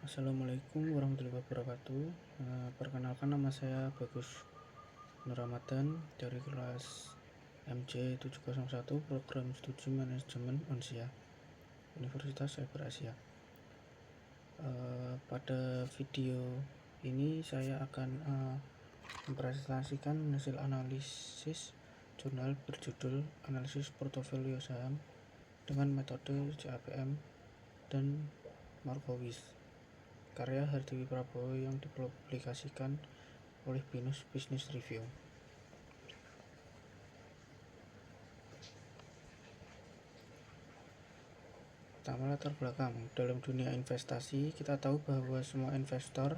Assalamualaikum warahmatullahi wabarakatuh. Perkenalkan, nama saya Bagus Nur Ramadan dari kelas MC701 Program Studi Manajemen Unsia Universitas Cyber Asia. Pada video ini saya akan mempresentasikan hasil analisis jurnal berjudul Analisis Portofolio Saham dengan metode CAPM dan Markowitz, karya Hardewi Prabowo yang dipublikasikan oleh Binus Business Review. Pertama, latar belakang. Dalam dunia investasi, kita tahu bahwa semua investor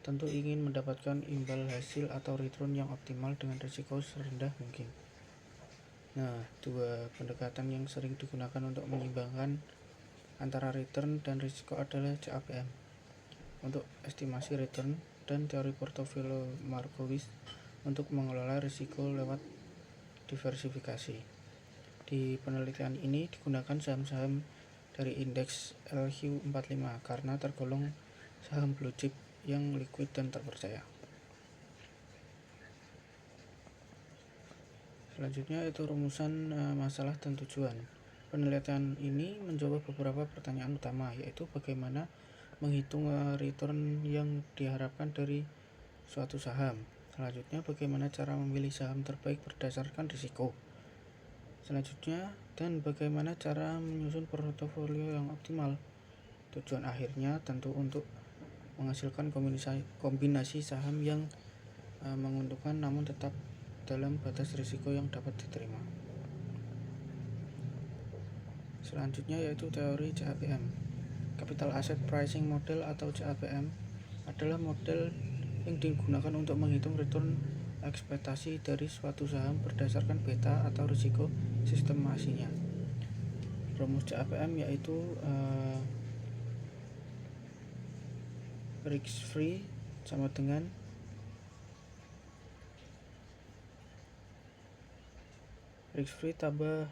tentu ingin mendapatkan imbal hasil atau return yang optimal dengan risiko serendah mungkin. Dua pendekatan yang sering digunakan untuk menyeimbangkan antara return dan risiko adalah CAPM untuk estimasi return dan teori portofolio Markowitz untuk mengelola risiko lewat diversifikasi. Di penelitian ini digunakan saham-saham dari indeks LQ45 karena tergolong saham blue chip yang liquid dan terpercaya. Selanjutnya itu rumusan masalah dan tujuan. Penelitian ini menjawab beberapa pertanyaan utama, yaitu bagaimana menghitung return yang diharapkan dari suatu saham. Selanjutnya, bagaimana cara memilih saham terbaik berdasarkan risiko. Selanjutnya, dan bagaimana cara menyusun portofolio yang optimal. Tujuan akhirnya tentu untuk menghasilkan kombinasi saham yang menguntungkan namun tetap dalam batas risiko yang dapat diterima. Selanjutnya yaitu teori CAPM. Capital Asset Pricing Model atau CAPM adalah model yang digunakan untuk menghitung return ekspektasi dari suatu saham berdasarkan beta atau risiko sistemasinya. Rumus CAPM yaitu risk free sama dengan risk free tambah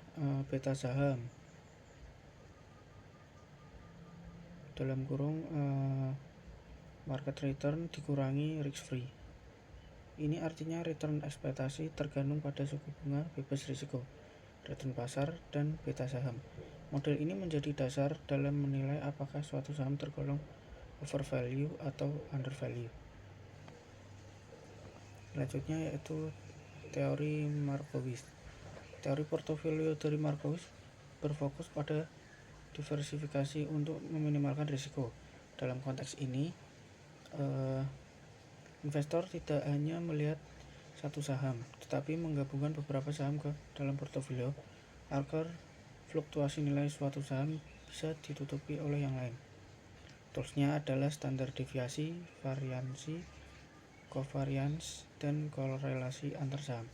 beta saham dalam kurung market return dikurangi risk free. Ini artinya return ekspektasi tergantung pada suku bunga bebas risiko, return pasar, dan beta saham. Model ini menjadi dasar dalam menilai apakah suatu saham tergolong overvalue atau undervalue. Selanjutnya yaitu teori Markowitz. Teori portofolio dari Markowitz berfokus pada diversifikasi untuk meminimalkan risiko. Dalam konteks ini, investor tidak hanya melihat satu saham, tetapi menggabungkan beberapa saham ke dalam portofolio agar fluktuasi nilai suatu saham bisa ditutupi oleh yang lain. Toolsnya adalah standar deviasi, variansi, covariance, dan korelasi antar saham.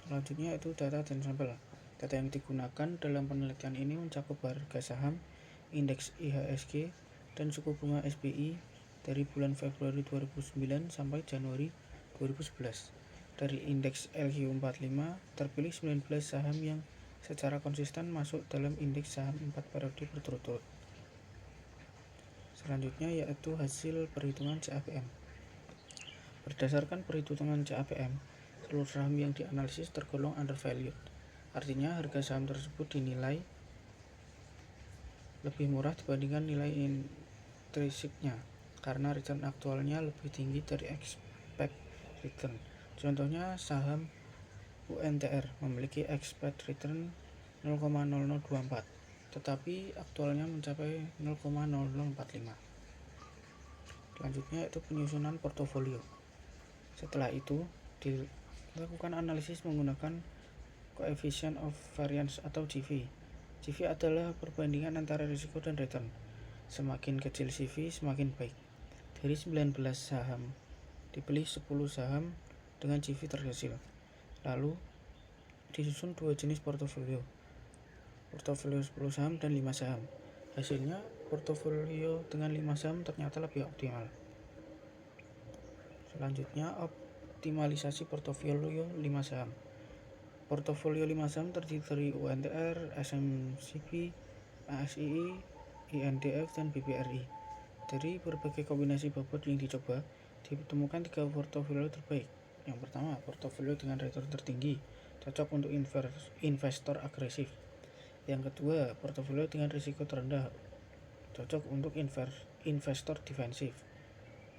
Selanjutnya itu data dan sampel. Data yang digunakan dalam penelitian ini mencakup harga saham, indeks IHSG, dan suku bunga SBI dari bulan Februari 2009 sampai Januari 2011. Dari indeks LQ45 terpilih 19 saham yang secara konsisten masuk dalam indeks saham 4 periode berturut-turut. Selanjutnya yaitu hasil perhitungan CAPM. Berdasarkan perhitungan CAPM, seluruh saham yang dianalisis tergolong undervalued. Artinya harga saham tersebut dinilai lebih murah dibandingkan nilai intrinsiknya karena return aktualnya lebih tinggi dari expect return. Contohnya saham UNTR memiliki expect return 0,0024 tetapi aktualnya mencapai 0,0045. Selanjutnya itu penyusunan portofolio. Setelah itu dilakukan analisis menggunakan Coefficient of Variance atau CV. CV adalah perbandingan antara risiko dan return. Semakin kecil CV, semakin baik. Dari 19 saham, dipilih 10 saham dengan CV terkecil. Lalu disusun dua jenis portofolio. Portofolio 10 saham dan 5 saham. Hasilnya, portofolio dengan 5 saham ternyata lebih optimal. Selanjutnya, optimalisasi portofolio 5 saham. Portofolio 5 saham terdiri dari UNTR, SMCP, ASII, INDF, dan BBRI. Dari berbagai kombinasi bobot yang dicoba, ditemukan 3 portofolio terbaik. Yang pertama, portofolio dengan return tertinggi, cocok untuk investor agresif. Yang kedua, portofolio dengan risiko terendah, cocok untuk investor defensif.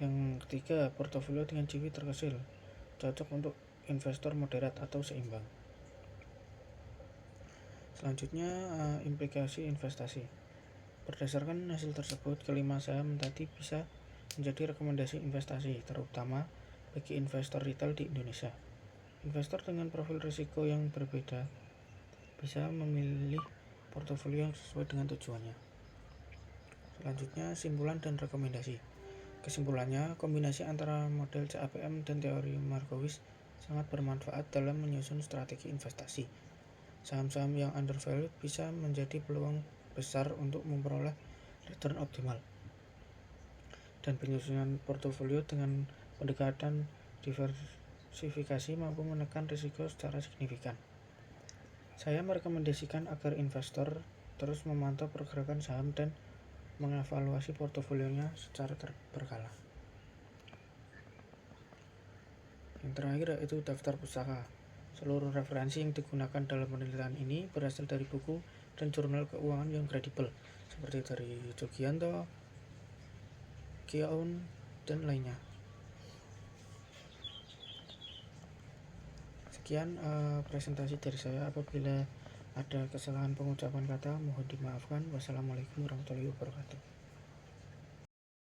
Yang ketiga, portofolio dengan CV terkecil, cocok untuk investor moderat atau seimbang. Selanjutnya, implikasi investasi. Berdasarkan hasil tersebut, kelima saham tadi bisa menjadi rekomendasi investasi, terutama bagi investor retail di Indonesia. Investor dengan profil risiko yang berbeda bisa memilih portofolio yang sesuai dengan tujuannya. Selanjutnya, simpulan dan rekomendasi. Kesimpulannya, kombinasi antara model CAPM dan teori Markowitz sangat bermanfaat dalam menyusun strategi investasi. Saham-saham yang undervalued bisa menjadi peluang besar untuk memperoleh return optimal. Dan penyusunan portofolio dengan pendekatan diversifikasi mampu menekan risiko secara signifikan. Saya merekomendasikan agar investor terus memantau pergerakan saham dan mengevaluasi portofolionya secara berkala. Yang terakhir yaitu daftar pustaka. Seluruh referensi yang digunakan dalam penelitian ini berasal dari buku dan jurnal keuangan yang kredibel, seperti dari Jogianto, Keown, dan lainnya. Sekian presentasi dari saya. Apabila ada kesalahan pengucapan kata, mohon dimaafkan. Wassalamualaikum warahmatullahi wabarakatuh.